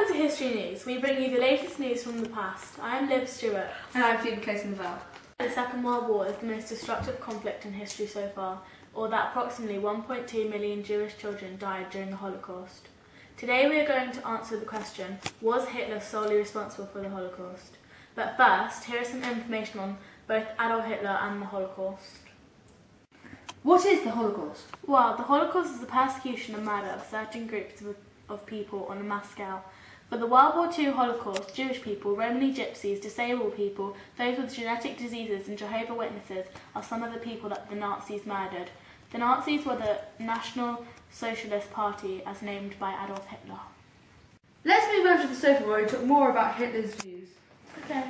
to History News. We bring you the latest news from the past. I am Liv Stewart. And I'm Phoebe Clayton-Val. The Second World War is the most destructive conflict in history so far, or that approximately 1.2 million Jewish children died during the Holocaust. Today we are going to answer the question, was Hitler solely responsible for the Holocaust? But first, here is some information on both Adolf Hitler and the Holocaust. What is the Holocaust? Well, the Holocaust is the persecution and murder of certain groups of people on a mass scale. For the World War II Holocaust, Jewish people, Romani gypsies, disabled people, those with genetic diseases and Jehovah's Witnesses are some of the people that the Nazis murdered. The Nazis were the National Socialist Party as named by Adolf Hitler. Let's move on to the sofa where we talk more about Hitler's views. Okay.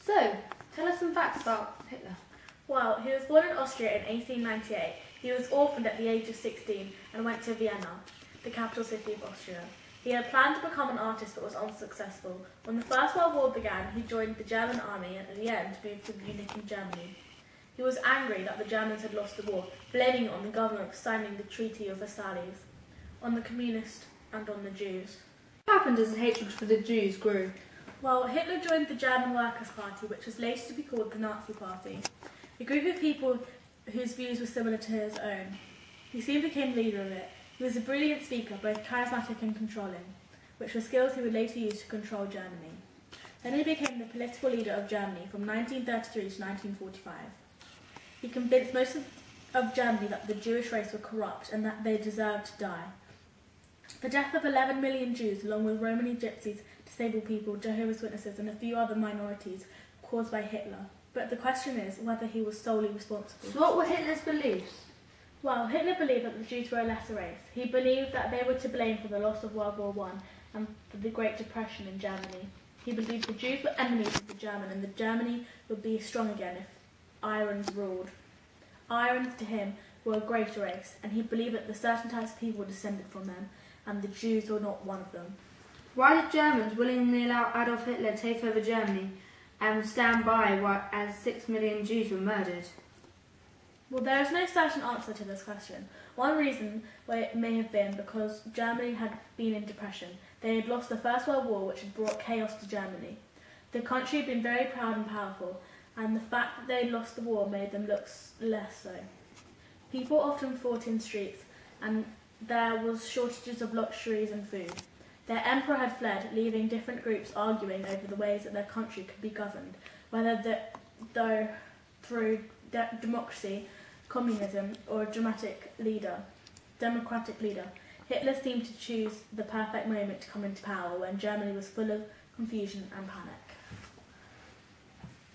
So, tell us some facts about Hitler. Well, he was born in Austria in 1898. He was orphaned at the age of 16 and went to Vienna, the capital city of Austria. He had planned to become an artist but was unsuccessful. When the First World War began, he joined the German army and at the end moved to Munich in Germany. He was angry that the Germans had lost the war, blaming it on the government for signing the Treaty of Versailles, on the communists and on the Jews. What happened as the hatred for the Jews grew? Well, Hitler joined the German Workers' Party, which was later to be called the Nazi Party, a group of people whose views were similar to his own. He soon became leader of it. He was a brilliant speaker, both charismatic and controlling, which were skills he would later use to control Germany. Then he became the political leader of Germany from 1933 to 1945. He convinced most of Germany that the Jewish race were corrupt and that they deserved to die. The death of 11 million Jews, along with Romani gypsies, disabled people, Jehovah's Witnesses and a few other minorities, caused by Hitler. But the question is whether he was solely responsible. So what were Hitler's beliefs? Well, Hitler believed that the Jews were a lesser race. He believed that they were to blame for the loss of World War I and for the Great Depression in Germany. He believed the Jews were enemies of the Germans and that Germany would be strong again if Irons ruled. Irons to him were a greater race, and he believed that the certain types of people were descended from them, and the Jews were not one of them. Why did Germans willingly allow Adolf Hitler to take over Germany and stand by as 6 million Jews were murdered? Well, there is no certain answer to this question. One reason may have been because Germany had been in depression. They had lost the First World War, which had brought chaos to Germany. The country had been very proud and powerful, and the fact that they had lost the war made them look less so. People often fought in streets, and there was shortages of luxuries and food. Their emperor had fled, leaving different groups arguing over the ways that their country could be governed, whether through democracy, communism, or a democratic leader. Hitler seemed to choose the perfect moment to come into power when Germany was full of confusion and panic.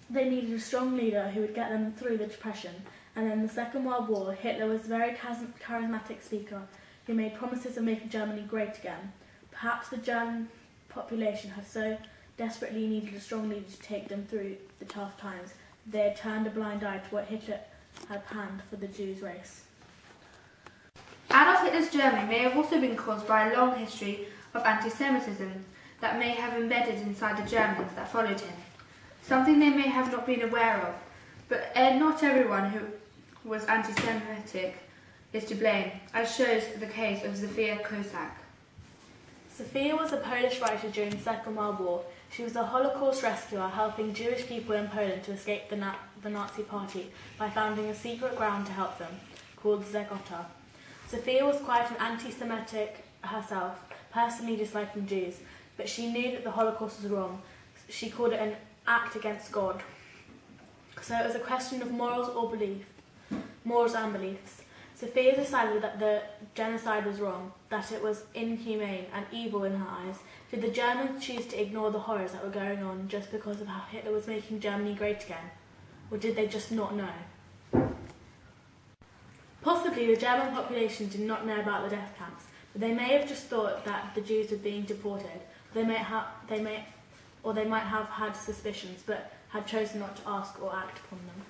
They needed a strong leader who would get them through the depression, and in the Second World War, Hitler was a very charismatic speaker who made promises of making Germany great again. Perhaps the German population had so desperately needed a strong leader to take them through the tough times, they had turned a blind eye to what Hitler had planned for the Jews race. Adolf Hitler's Germany may have also been caused by a long history of anti-Semitism that may have embedded inside the Germans that followed him, something they may have not been aware of. But not everyone who was anti-Semitic is to blame, as shows the case of Zofia Kosak. Zofia was a Polish writer during the Second World War. She was a Holocaust rescuer helping Jewish people in Poland to escape the Nazi Party by founding a secret ground to help them, called Zegota. Zofia was quite an anti-Semitic herself, personally disliking Jews, but she knew that the Holocaust was wrong. She called it an act against God. So it was a question of morals and beliefs. Zofia decided that the genocide was wrong, that it was inhumane and evil in her eyes. Did the Germans choose to ignore the horrors that were going on just because of how Hitler was making Germany great again? Or did they just not know? Possibly the German population did not know about the death camps, but they may have just thought that the Jews were being deported. They might have had suspicions, but had chosen not to ask or act upon them.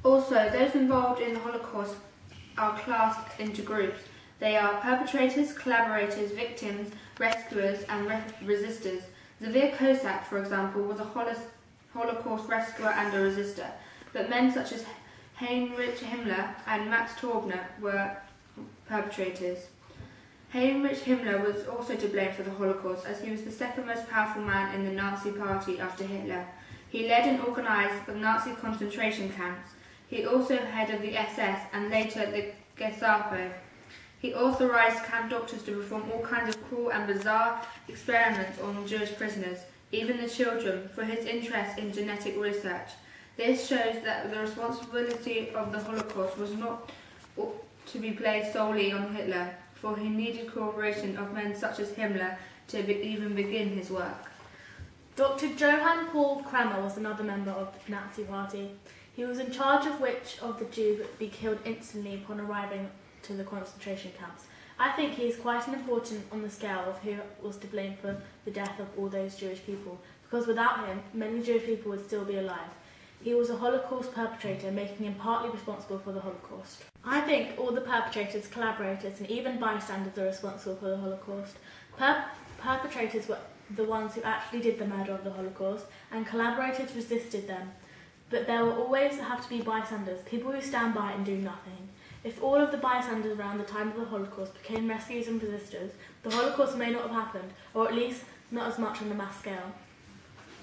Also, those involved in the Holocaust are classed into groups. They are perpetrators, collaborators, victims, rescuers and resistors. Zofia Kosak, for example, was a Holocaust rescuer and a resistor, but men such as Heinrich Himmler and Max Taubner were perpetrators. Heinrich Himmler was also to blame for the Holocaust, as he was the second most powerful man in the Nazi Party after Hitler. He led and organised the Nazi concentration camps. He also head of the SS and later the Gestapo. He authorised camp doctors to perform all kinds of cruel and bizarre experiments on Jewish prisoners, even the children, for his interest in genetic research. This shows that the responsibility of the Holocaust was not to be placed solely on Hitler, for he needed cooperation of men such as Himmler to even begin his work. Dr. Johann Paul Kramer was another member of the Nazi Party. He was in charge of which of the Jews would be killed instantly upon arriving to the concentration camps. I think he is quite important on the scale of who was to blame for the death of all those Jewish people, because without him, many Jewish people would still be alive. He was a Holocaust perpetrator, making him partly responsible for the Holocaust. I think all the perpetrators, collaborators, and even bystanders are responsible for the Holocaust. Perpetrators were the ones who actually did the murder of the Holocaust, and collaborators resisted them. But there will always have to be bystanders, people who stand by and do nothing. If all of the bystanders around the time of the Holocaust became rescuers and resistors, the Holocaust may not have happened, or at least not as much on a mass scale.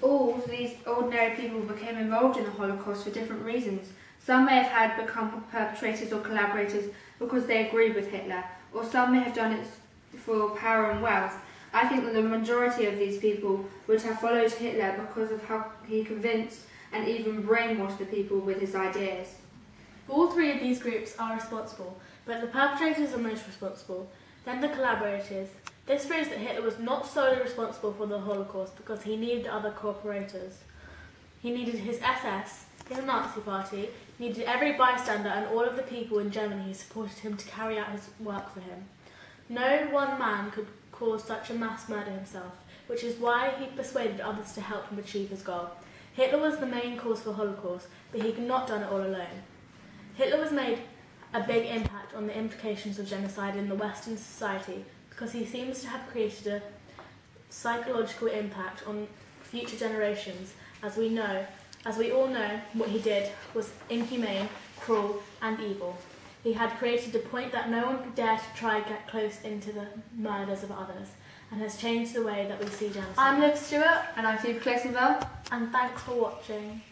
All these ordinary people became involved in the Holocaust for different reasons. Some may have become perpetrators or collaborators because they agreed with Hitler, or some may have done it for power and wealth. I think that the majority of these people would have followed Hitler because of how he convinced and even brainwashed the people with his ideas. All three of these groups are responsible, but the perpetrators are most responsible, then the collaborators. This proves that Hitler was not solely responsible for the Holocaust because he needed other cooperators. He needed his SS, his Nazi Party, he needed every bystander and all of the people in Germany who supported him to carry out his work for him. No one man could cause such a mass murder himself, which is why he persuaded others to help him achieve his goal. Hitler was the main cause for the Holocaust, but he could not have done it all alone. Hitler has made a big impact on the implications of genocide in the Western society because he seems to have created a psychological impact on future generations. As we all know, what he did was inhumane, cruel, and evil. He had created a point that no one could dare to try and get close into the murders of others, and has changed the way that we see genocide. I'm Liv Stewart. And I'm Phoebe Clayson-Bell. And thanks for watching.